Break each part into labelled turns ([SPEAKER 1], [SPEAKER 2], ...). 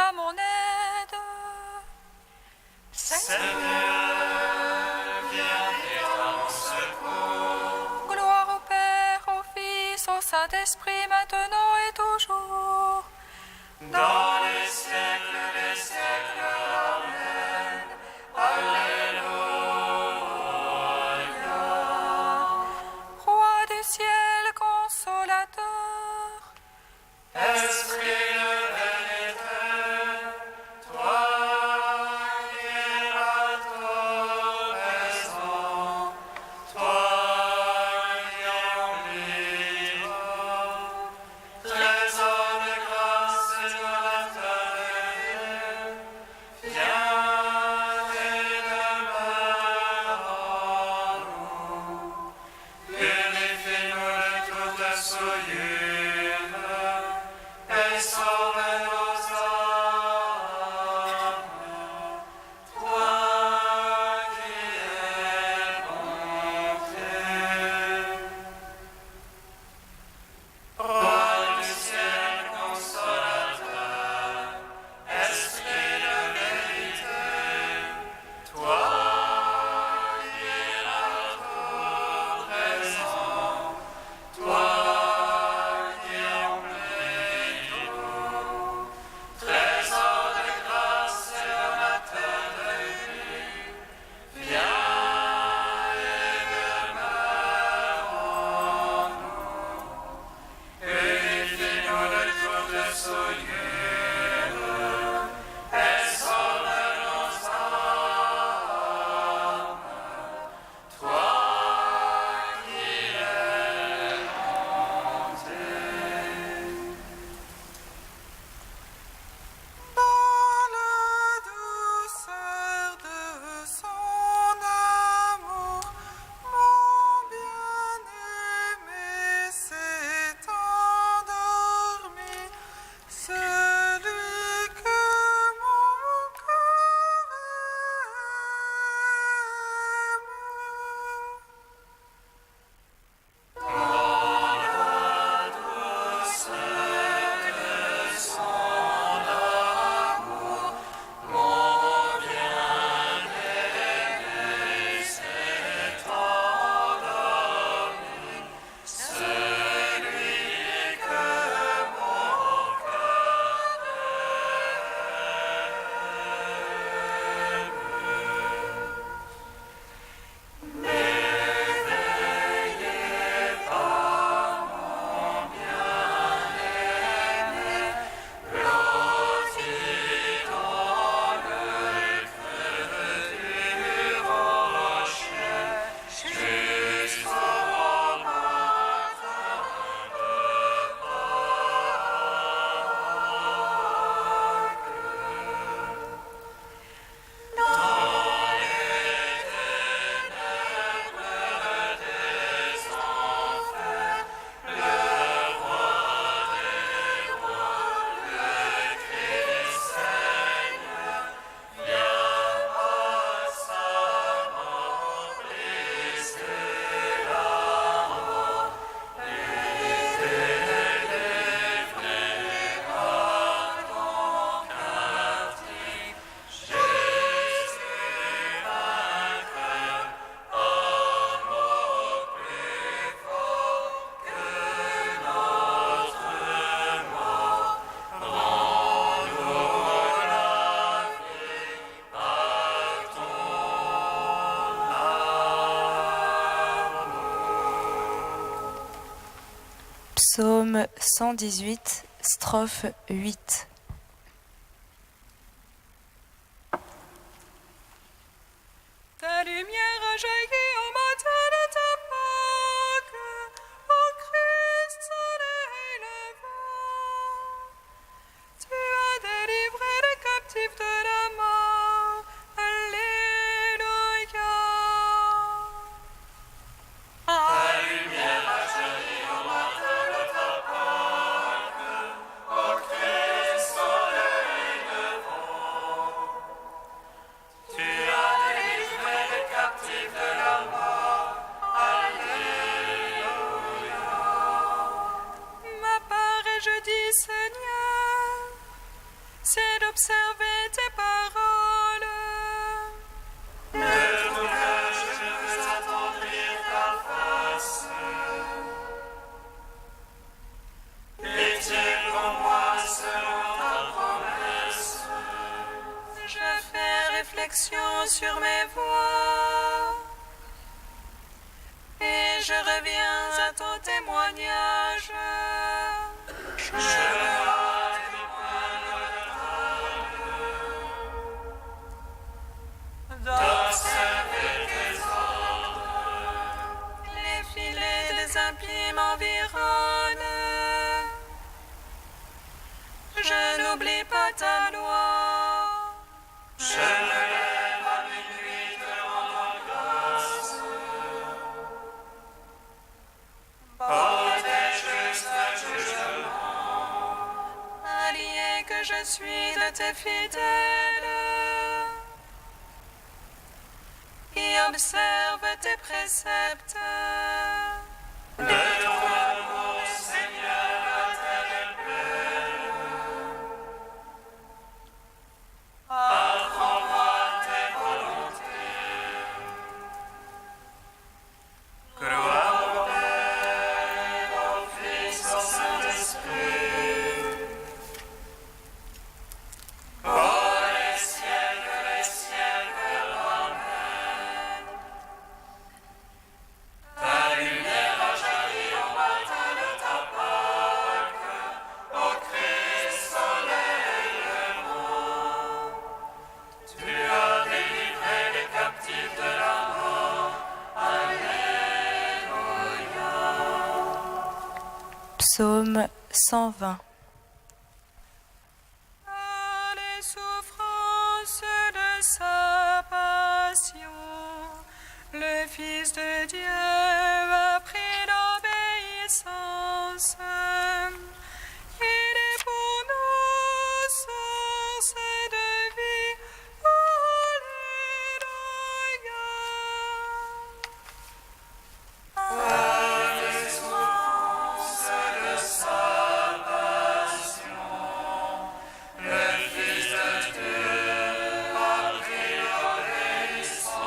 [SPEAKER 1] à mon aide.
[SPEAKER 2] Seigneur, viens vite à mon secours.
[SPEAKER 1] Gloire au Père, au Fils, au Saint-Esprit, maintenant et toujours.
[SPEAKER 2] Dans les siècles des siècles, Amen. Alléluia.
[SPEAKER 1] Roi du ciel, consolateur,
[SPEAKER 2] Esprit de vérité, toi qui es la maison, toi qui emplis trésor de grâce et de la terre, viens et demeure en nous. Purifie-nous de toute souillure et sauve nos âmes. Toi qui es bonté. Roi du ciel consolateur, Esprit de vérité, toi qui es la raison, toi qui emplis tout, trésor de grâce et donateur de vie, viens et demeure en nous. Purifie-nous de toute souillure et sauve nos âmes. Toi qui es bonté.
[SPEAKER 3] Dans la douceur de son amour, mon bien-aimé s'est endormi, celui que mon cœur
[SPEAKER 4] Psaume 118, strophe 8.
[SPEAKER 1] Ta lumière a jailli au matin de ta Pâque, ô Christ, soleil levant. Tu as délivré les captifs de la mort. Alléluia.
[SPEAKER 2] Ta lumière a jailli au matin de ta Pâque, ô Christ,
[SPEAKER 1] observer tes paroles.
[SPEAKER 2] De tout cœur, je veux attendrir ta face. Pitié pour moi selon ta promesse.
[SPEAKER 1] Je fais réflexion sur mes voies et je reviens à ton témoignage.
[SPEAKER 2] Je hâte les points de d'observer tes ordres.
[SPEAKER 1] Les filets des impies m'environnent. Je n'oublie pas ta loi.
[SPEAKER 2] Je me lève à minuit te rendre grâce. Protège le jugement.
[SPEAKER 1] Allié que je suis de tes fidèles, qui observe tes préceptes.
[SPEAKER 2] De ton amour, Seigneur, la terre est pleine. Apprends-moi tes volontés. Gloire au Père, au Fils, au Saint-Esprit. Pour les siècles, Amen. Ta lumière a jailli au matin de ta Pâque, ô Christ, soleil et monde. Tu as délivré les captifs de la mort. Alléluia.
[SPEAKER 4] Psaume 120.
[SPEAKER 1] À les souffrances de sa passion, le Fils de Dieu a pris l'obéissance. Il est pour nous source de vie.
[SPEAKER 2] Le Fils de Dieu a pris l'obéissance.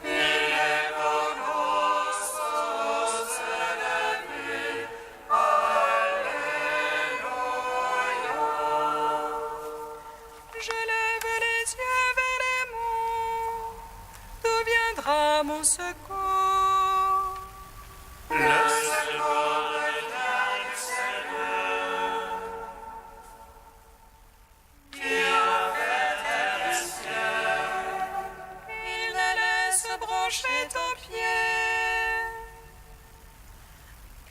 [SPEAKER 2] Il est pour nous source de vie. Alléluia.
[SPEAKER 1] Je lève les yeux vers les monts. D'où viendra mon secours?
[SPEAKER 2] Le secours vient du Seigneur, qui a fait terre et ciel.
[SPEAKER 1] Il ne laisse brancher ton pied.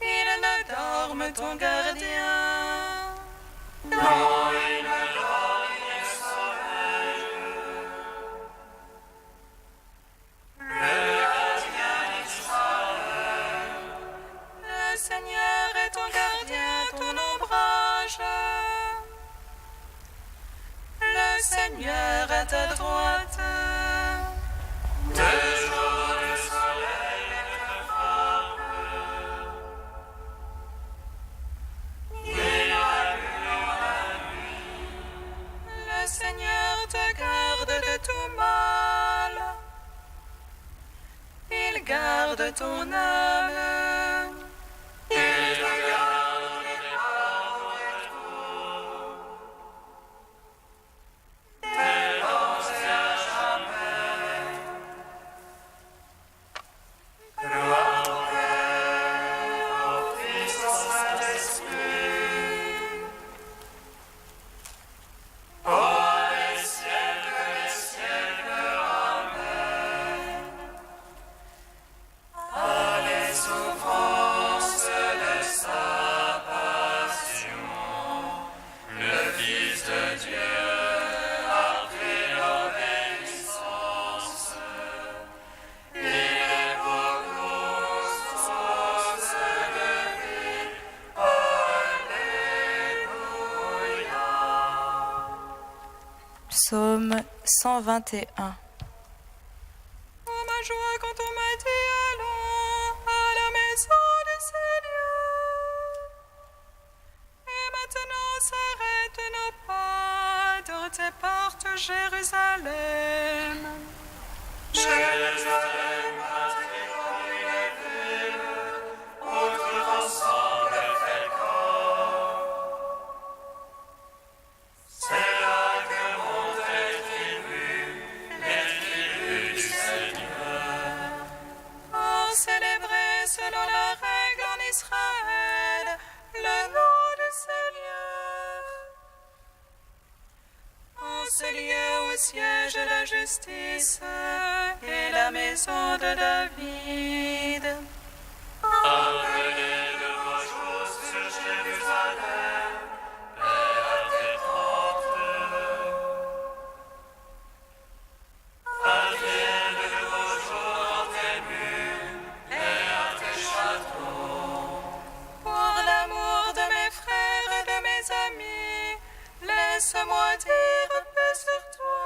[SPEAKER 1] Il ne dorme ton gardien.
[SPEAKER 2] Non, il ne dort ni ne sommeille. Le gardien d'Israël.
[SPEAKER 1] Le Seigneur est ton gardien, ton ombrage. Le Seigneur à ta droite.
[SPEAKER 2] De jour le soleil ne te frappe, ni la lune en la nuit.
[SPEAKER 1] Le Seigneur te garde de tout mal. Il garde ton âme.
[SPEAKER 2] Il te garde des pauvres et tout. Tes pensées à jamais. Gloire au Père, au Fils, au Saint-Esprit. Pour les siècles, Amen. À les souffrances de sa passion, le Fils de Dieu a pris l'obéissance. Il est pour nous source de vie. Alléluia.
[SPEAKER 4] Psaume 121.
[SPEAKER 1] Oh ma joie quand on m'a dit allons à la maison du Seigneur. Et maintenant s'arrêtent nos Jérusalem.
[SPEAKER 2] Jérusalem, patrie parmi les villes, où tout ensemble fait corps. C'est là que montent les tribus du Seigneur.
[SPEAKER 1] Pour célébrer selon la règle en Israël le nom du Seigneur. En ce lieu où siège la justice et la maison de David.
[SPEAKER 2] Appelez de vos jours sur Jérusalem, paix à tes portes. Advienne de vos jours dans tes murs, paix à tes châteaux.
[SPEAKER 1] Pour l'amour de mes frères et de mes amis, laisse-moi dire paix sur toi.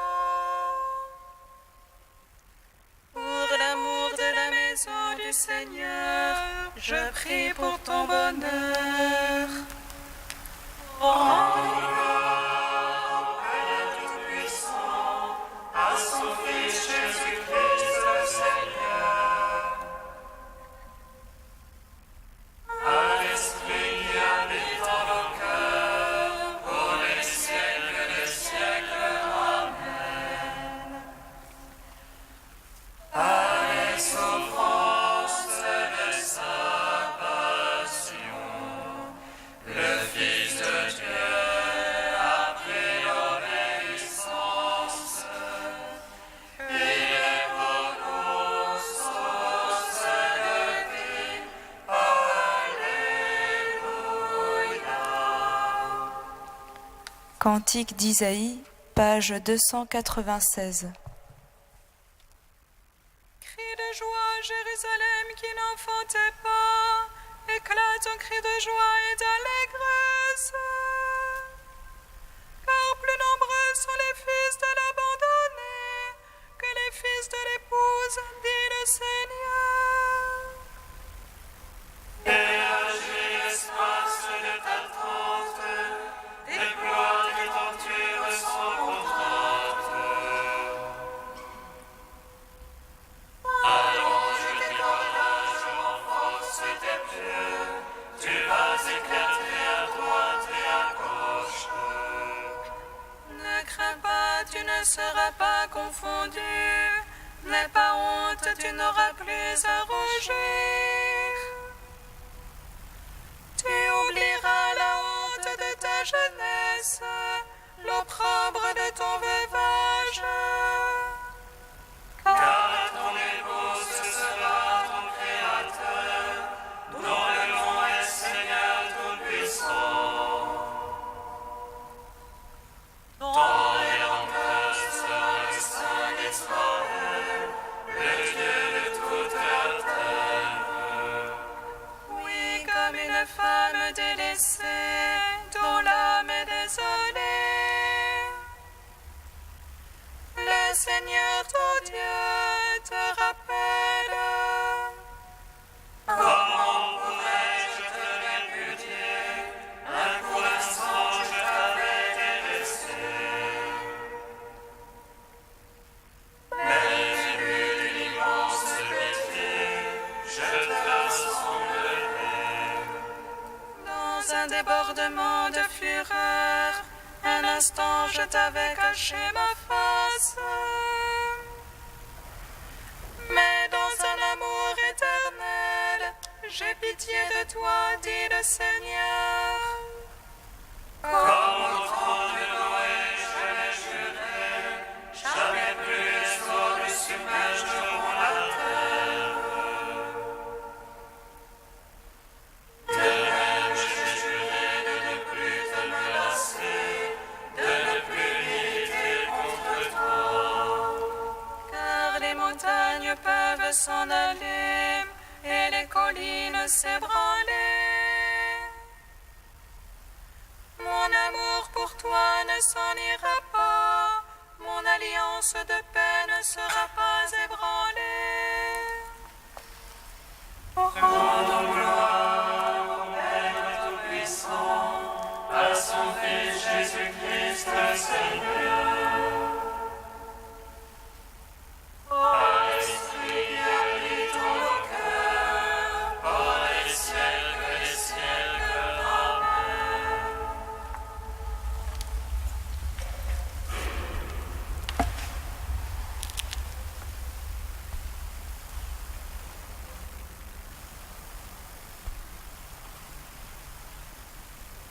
[SPEAKER 1] Pour l'amour de la maison du Seigneur, je prie pour ton bonheur.
[SPEAKER 2] Tout-Puissant, à son Fils Jésus-Christ le Seigneur, à l'Esprit qui habite dans nos cœurs, pour les siècles des siècles. Amen. À les souffrances de sa passion, le Fils de Dieu a pris l'obéissance. Il est pour nous source de vie. Alléluia.
[SPEAKER 4] Cantique d'Isaïe, page 296.
[SPEAKER 1] Cri de joie, Jérusalem qui n'enfantait pas, éclate en cri de joie et d'allégresse. Car plus nombreux sont les fils de l'abandonné que les fils de l'épouse, dit le Seigneur.
[SPEAKER 2] Et agis l'espace de ta tente, déploie tes tortures sans contrainte. Allonge tes cordages, renforce tes pieux, tu vas éclater à droite et à gauche.
[SPEAKER 1] Ne crains pas, tu ne seras pas confondu. N'aie pas honte, tu n'auras plus à rougir. Tu oublieras la honte de ta jeunesse, l'opprobre de ton veuvage.
[SPEAKER 2] Car ton épouse sera ton Créateur, dont le nom est Seigneur Tout-Puissant. Ton Rédempteur sera le Saint d'Israël, le Dieu de toute la terre.
[SPEAKER 1] Oui, comme une femme délaissée, dont l'âme est désolée. Le Seigneur ton Dieu te rappelle.
[SPEAKER 2] Comment pourrais-je te répudier? Un court instant je t'avais délaissé. Mais j'ai vu d'une immense pitié, je te rassemblerai.
[SPEAKER 1] Dans un débordement de fureur, un instant je t'avais caché ma face. Mais dans un amour éternel, j'ai pitié de toi, dit le Seigneur.
[SPEAKER 2] Comme au temps de Noé, je l'ai juré, jamais plus les eaux ne submergeront la terre. De même, j'ai juré de ne plus te menacer, de ne plus militer contre toi.
[SPEAKER 1] Car les montagnes peuvent s'en aller et les collines s'ébranler. Mon amour pour toi ne s'en ira pas, mon alliance de paix ne sera pas ébranlée.
[SPEAKER 2] Rendons gloire au Père Tout-Puissant, à son Fils Jésus-Christ le Seigneur.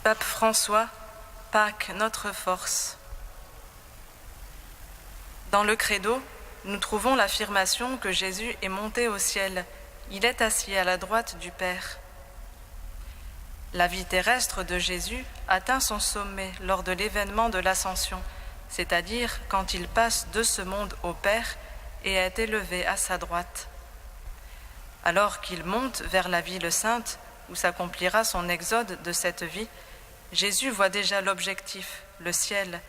[SPEAKER 1] Pape François, Pâques, notre force. Dans le Credo, nous trouvons l'affirmation que Jésus est monté au ciel. Il est assis à la droite du Père. La vie terrestre de Jésus atteint son sommet lors de l'événement de l'Ascension, c'est-à-dire quand il passe de ce monde au Père et est élevé à sa droite. Alors qu'il monte vers la ville sainte, où s'accomplira son exode de cette vie, Jésus voit déjà l'objectif, le ciel,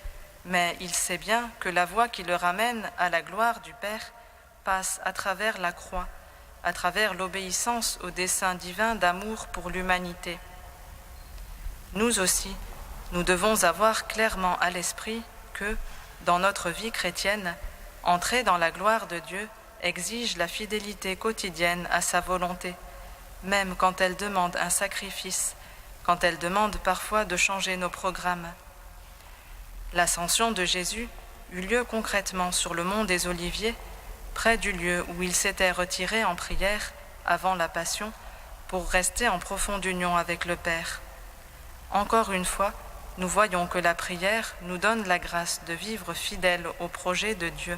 [SPEAKER 1] mais il sait bien que la voie qui le ramène à la gloire du Père passe à travers la croix, à travers l'obéissance au dessein divin d'amour pour l'humanité. Nous aussi, nous devons avoir clairement à l'esprit que, dans notre vie chrétienne, entrer dans la gloire de Dieu exige la fidélité quotidienne à sa volonté, même quand elle demande un sacrifice, quand elle demande parfois de changer nos programmes. L'ascension de Jésus eut lieu concrètement sur le mont des Oliviers, près du lieu où il s'était retiré en prière avant la Passion pour rester en profonde union avec le Père. Encore une fois, nous voyons que la prière nous donne la grâce de vivre fidèle au projet de Dieu.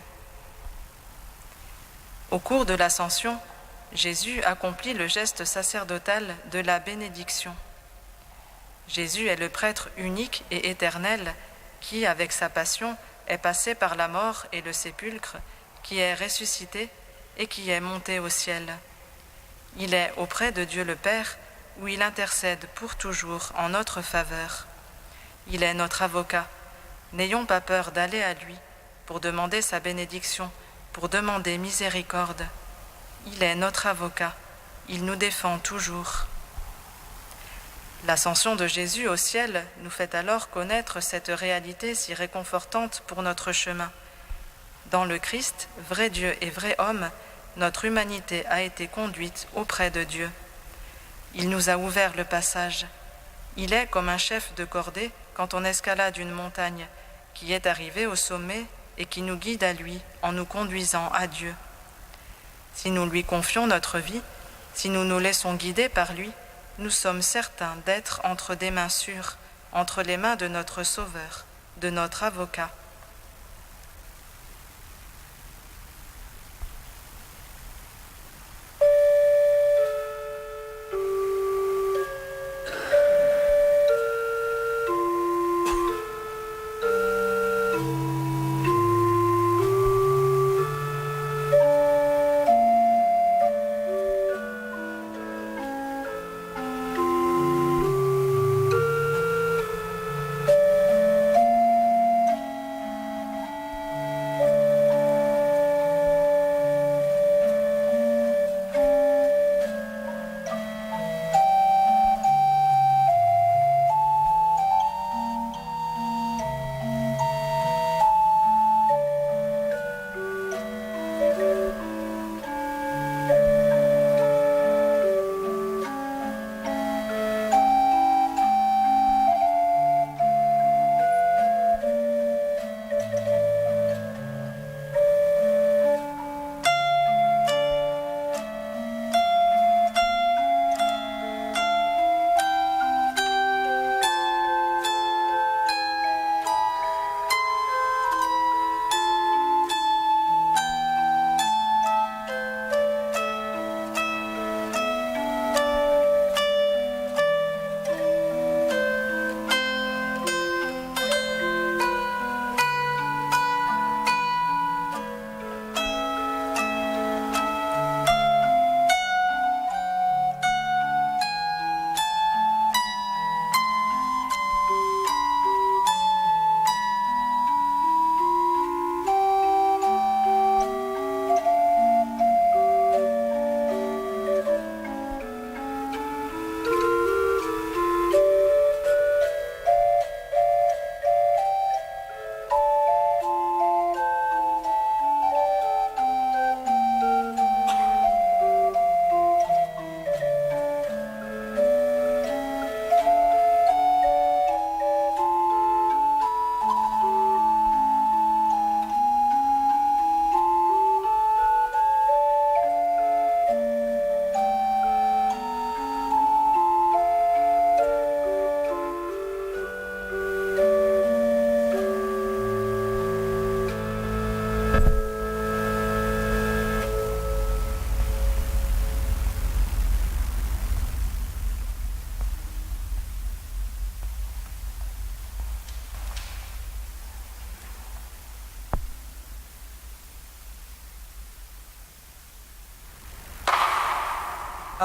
[SPEAKER 1] Au cours de l'Ascension, Jésus accomplit le geste sacerdotal de la bénédiction. Jésus est le prêtre unique et éternel qui, avec sa passion, est passé par la mort et le sépulcre, qui est ressuscité et qui est monté au ciel. Il est auprès de Dieu le Père, où il intercède pour toujours en notre faveur. Il est notre avocat. N'ayons pas peur d'aller à lui pour demander sa bénédiction, pour demander miséricorde. Il est notre avocat. Il nous défend toujours. L'ascension de Jésus au ciel nous fait alors connaître cette réalité si réconfortante pour notre chemin. Dans le Christ, vrai Dieu et vrai homme, notre humanité a été conduite auprès de Dieu. Il nous a ouvert le passage. Il est comme un chef de cordée quand on escalade une montagne, qui est arrivé au sommet et qui nous guide à lui en nous conduisant à Dieu. Si nous lui confions notre vie, si nous nous laissons guider par lui, nous sommes certains d'être entre des mains sûres, entre les mains de notre Sauveur, de notre avocat.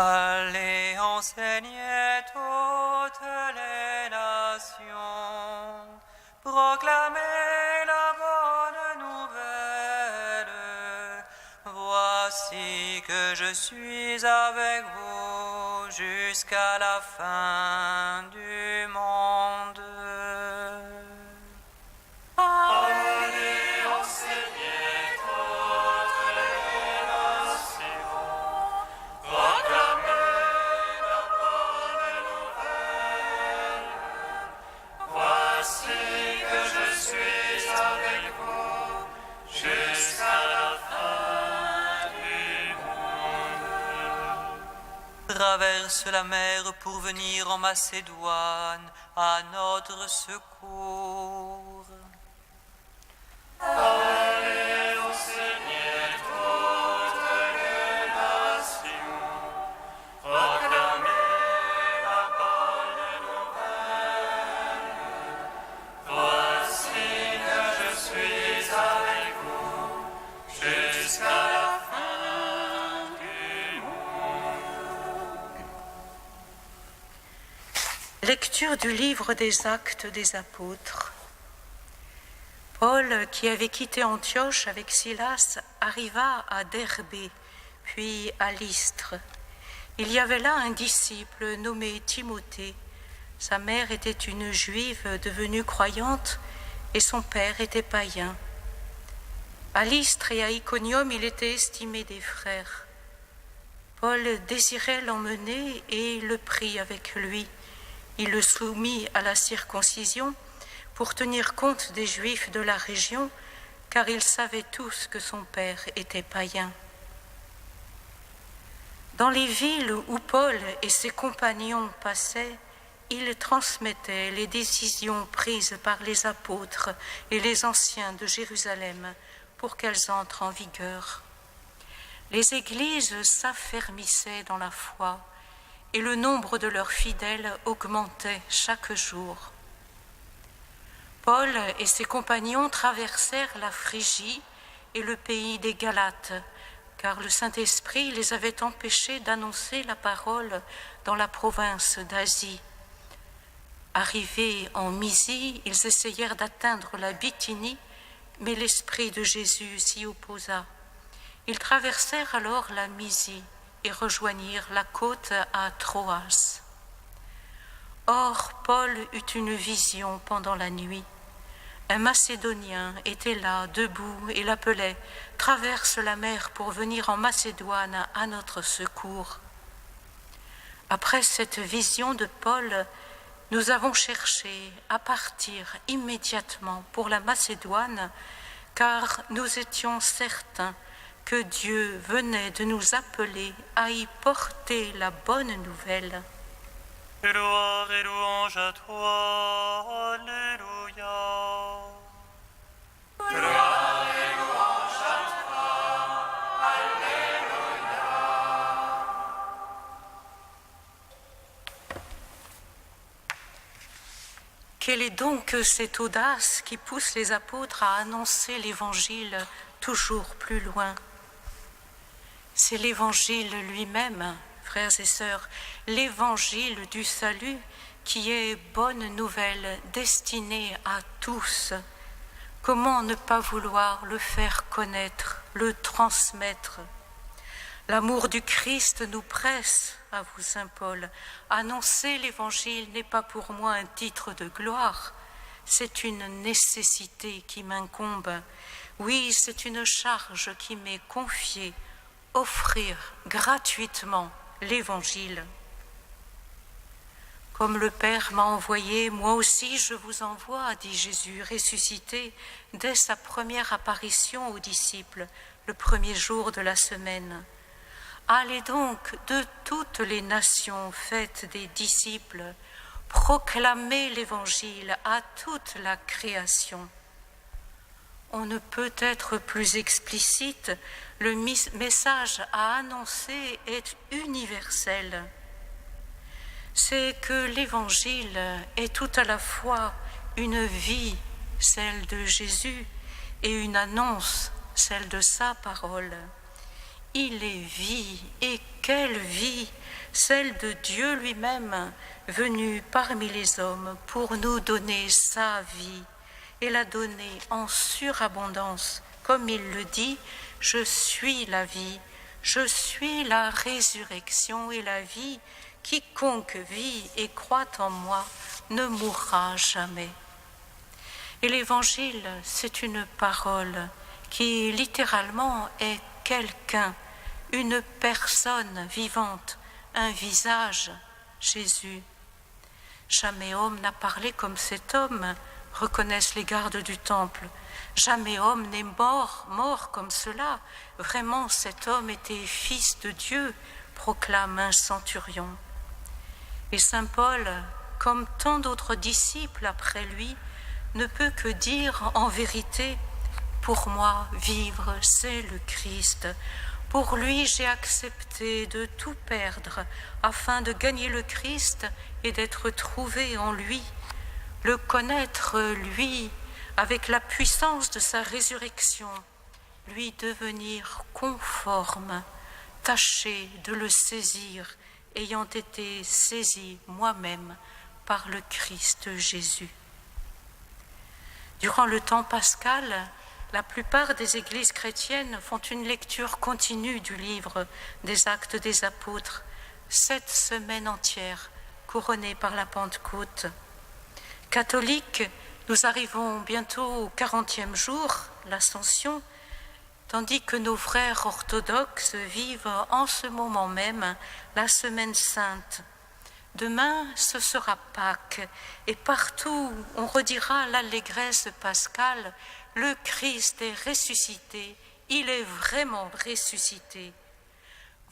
[SPEAKER 5] Allez enseigner toutes les nations, proclamez la bonne nouvelle. Voici que je suis avec vous jusqu'à la fin du monde.
[SPEAKER 2] Allez enseigner toutes les nations, proclamez la bonne nouvelle. Voici que je suis avec vous jusqu'à la fin du monde.
[SPEAKER 5] Traverse la mer pour venir en Macédoine à notre secours.
[SPEAKER 2] Allez enseigner toutes les nations, proclamez la bonne nouvelle. Voici que je suis avec vous jusqu'à la fin du monde.
[SPEAKER 6] Lecture du livre des Actes des Apôtres. Paul, qui avait quitté Antioche avec Silas, arriva à Derbé, puis à Lystre. Il y avait là un disciple nommé Timothée. Sa mère était une juive devenue croyante et son père était païen. À Lystre et à Iconium, il était estimé des frères. Paul désirait l'emmener et le prit avec lui. Il le soumit à la circoncision pour tenir compte des Juifs de la région, car ils savaient tous que son père était païen. Dans les villes où Paul et ses compagnons passaient, ils transmettaient les décisions prises par les apôtres et les anciens de Jérusalem pour qu'elles entrent en vigueur. Les églises s'affermissaient dans la foi et le nombre de leurs fidèles augmentait chaque jour. Paul et ses compagnons traversèrent la Phrygie et le pays des Galates, car le Saint-Esprit les avait empêchés d'annoncer la parole dans la province d'Asie. Arrivés en Mysie, ils essayèrent d'atteindre la Bithynie, mais l'Esprit de Jésus s'y opposa. Ils traversèrent alors la Mysie et rejoignirent la côte à Troas. Or, Paul eut une vision pendant la nuit. Un Macédonien était là, debout, et l'appelait « Traverse la mer pour venir en Macédoine à notre secours. » Après cette vision de Paul, nous avons cherché à partir immédiatement pour la Macédoine, car nous étions certains que Dieu venait de nous appeler à y porter la bonne nouvelle.
[SPEAKER 7] Gloire et louange à toi, Alléluia.
[SPEAKER 2] Gloire et louange à toi, Alléluia.
[SPEAKER 6] Quelle est donc cette audace qui pousse les apôtres à annoncer l'Évangile toujours plus loin? C'est l'Évangile lui-même, frères et sœurs, l'Évangile du salut qui est bonne nouvelle destinée à tous. Comment ne pas vouloir le faire connaître, le transmettre? L'amour du Christ nous presse, avoue saint Paul. Annoncer l'Évangile n'est pas pour moi un titre de gloire, c'est une nécessité qui m'incombe. Oui, c'est une charge qui m'est confiée, offrir gratuitement l'Évangile. Comme le Père m'a envoyé, moi aussi je vous envoie, dit Jésus ressuscité dès sa première apparition aux disciples, le premier jour de la semaine. Allez donc de toutes les nations, faites des disciples, proclamez l'Évangile à toute la création. On ne peut être plus explicite, le message à annoncer est universel. C'est que l'Évangile est tout à la fois une vie, celle de Jésus, et une annonce, celle de sa parole. Il est vie, et quelle vie, celle de Dieu lui-même, venu parmi les hommes pour nous donner sa vie et la donner en surabondance. Comme il le dit, je suis la vie, je suis la résurrection et la vie. Quiconque vit et croit en moi ne mourra jamais. Et l'Évangile, c'est une parole qui littéralement est quelqu'un, une personne vivante, un visage, Jésus. Jamais homme n'a parlé comme cet homme, reconnaissent les gardes du temple. Jamais homme n'est mort comme cela. Vraiment, cet homme était fils de Dieu, proclame un centurion. Et saint Paul, comme tant d'autres disciples après lui, ne peut que dire en vérité, pour moi, vivre, c'est le Christ. Pour lui, j'ai accepté de tout perdre afin de gagner le Christ et d'être trouvé en lui, le connaître, lui, avec la puissance de sa résurrection, lui devenir conforme, tâcher de le saisir, ayant été saisi moi-même par le Christ Jésus. Durant le temps pascal, la plupart des églises chrétiennes font une lecture continue du livre des Actes des Apôtres, 7 semaines entières, couronnées par la Pentecôte. Catholiques, nous arrivons bientôt au 40e jour, l'Ascension, tandis que nos frères orthodoxes vivent en ce moment même la Semaine Sainte. Demain, ce sera Pâques, et partout on redira l'allégresse pascale. Le Christ est ressuscité, il est vraiment ressuscité.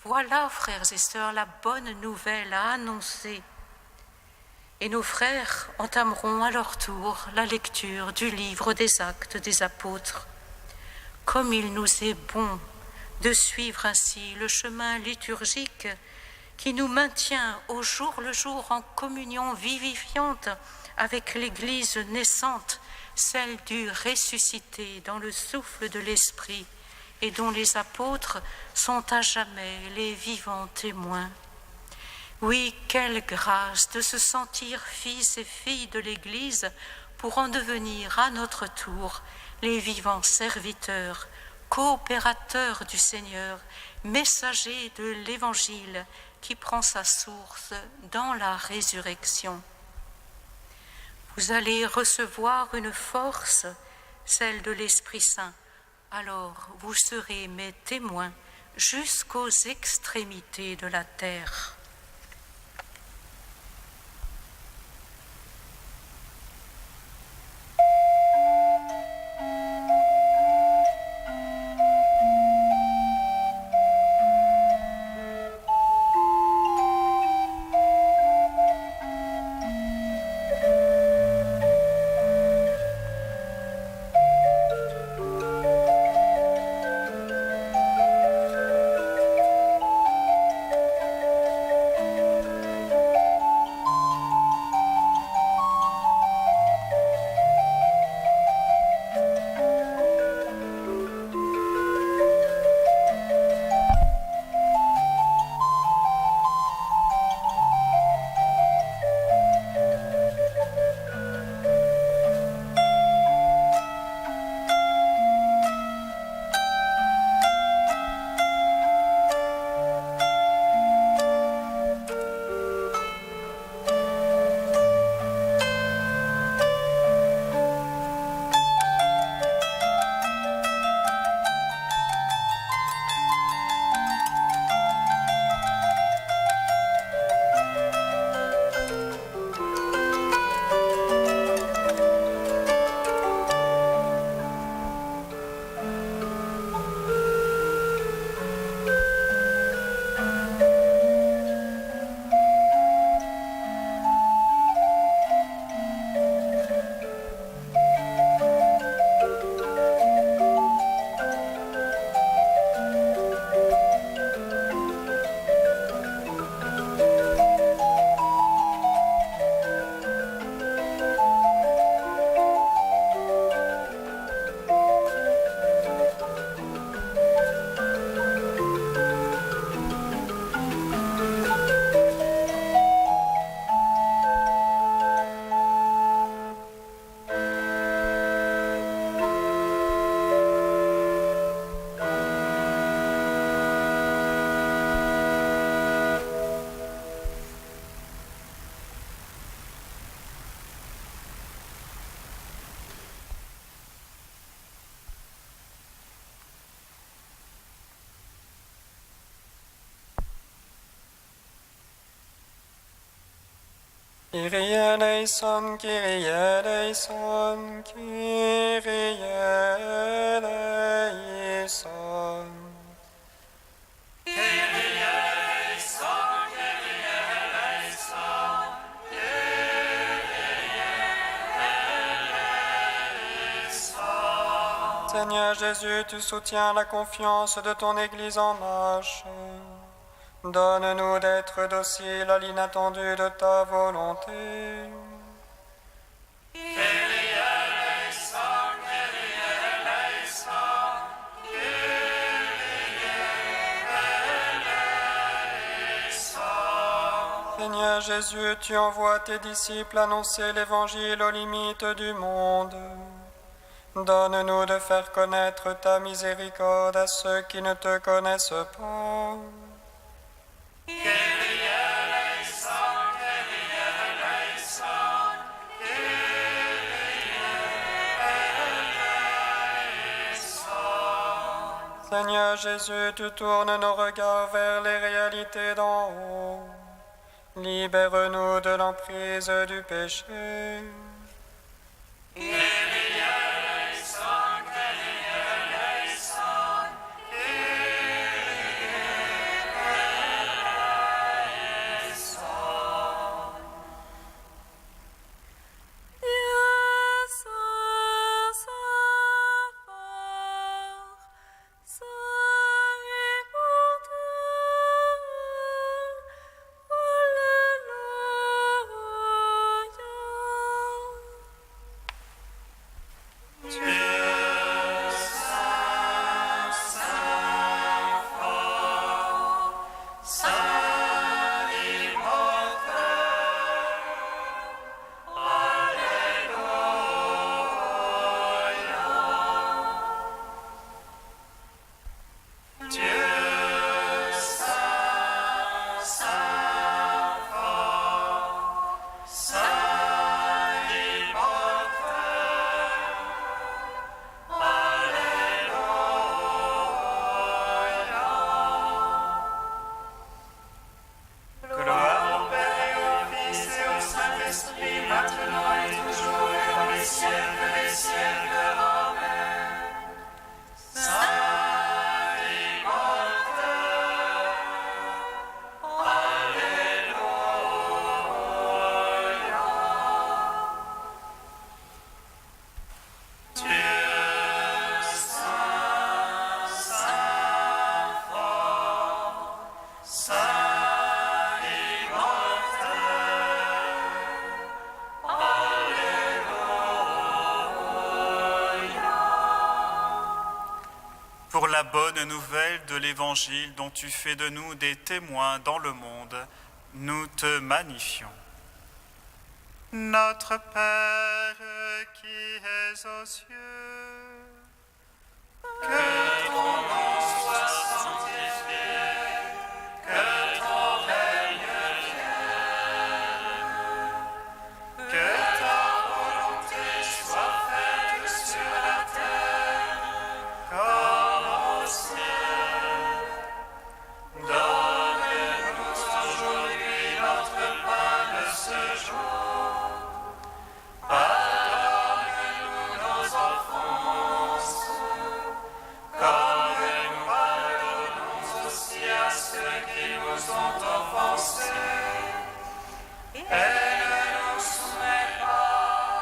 [SPEAKER 6] Voilà, frères et sœurs, la bonne nouvelle à annoncer. Et nos frères entameront à leur tour la lecture du livre des Actes des Apôtres. Comme il nous est bon de suivre ainsi le chemin liturgique qui nous maintient au jour le jour en communion vivifiante avec l'Église naissante, celle du ressuscité dans le souffle de l'Esprit et dont les apôtres sont à jamais les vivants témoins. Oui, quelle grâce de se sentir fils et filles de l'Église pour en devenir à notre tour les vivants serviteurs, coopérateurs du Seigneur, messagers de l'Évangile qui prend sa source dans la résurrection. Vous allez recevoir une force, celle de l'Esprit Saint. Alors vous serez mes témoins jusqu'aux extrémités de la terre.
[SPEAKER 8] Kyrie eleison, Kyrie eleison, Kyrie eleison. Seigneur Jésus, tu soutiens la confiance de ton Église en marche. Donne-nous d'être dociles à l'inattendu de ta volonté. Seigneur Jésus, tu envoies tes disciples annoncer l'Évangile aux limites du monde. Donne-nous de faire connaître ta miséricorde à ceux qui ne te connaissent pas. Seigneur Jésus, tu tournes nos regards vers les réalités d'en haut. Libère-nous de l'emprise du péché.
[SPEAKER 7] Pour la bonne nouvelle de l'Évangile dont tu fais de nous des témoins dans le monde, nous te magnifions. Notre Père qui es aux cieux, que ton nom soit sanctifié, que ton règne vienne, que ta volonté soit faite sur la terre comme au ciel. Donne-nous aujourd'hui notre pain de ce jour. Pardonne-nous nos offenses, comme nous pardonnons aussi à ceux qui nous ont offensés. Et ne nous soumets pas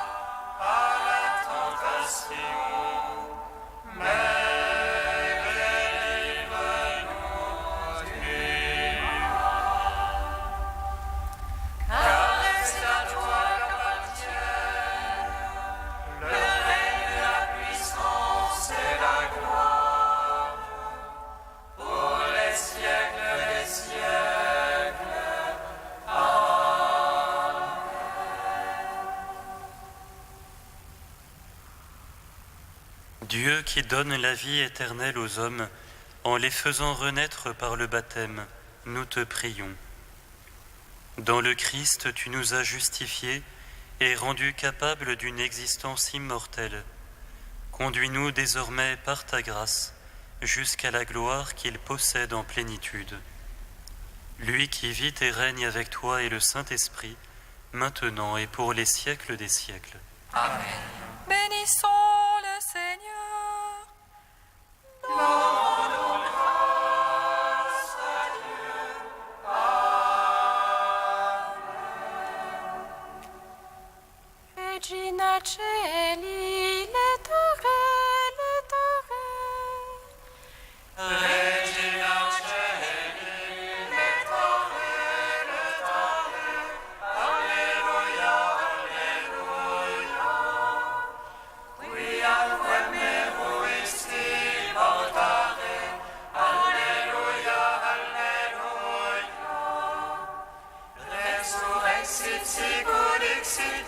[SPEAKER 7] à la tentation, mais délivre-nous du mal. Car c'est à toi qu'appartiennent le règne, la puissance et la gloire pour les siècles des siècles.
[SPEAKER 9] Dieu qui donne la vie éternelle aux hommes en les faisant renaître par le baptême, nous te prions. Dans le Christ, tu nous as justifiés et rendus capables d'une existence immortelle. Conduis-nous désormais par ta grâce jusqu'à la gloire qu'il possède en plénitude. Lui qui vit et règne avec toi et le Saint-Esprit, maintenant et pour les siècles des siècles.
[SPEAKER 3] Bénissons le Seigneur.
[SPEAKER 6] Regina Celi, letore, letore.
[SPEAKER 2] Regina Celi, letore, letore. Alleluia, alleluia. Quiamque meruisti portare. Alleluia, alleluia. Resurrexit sicut dixit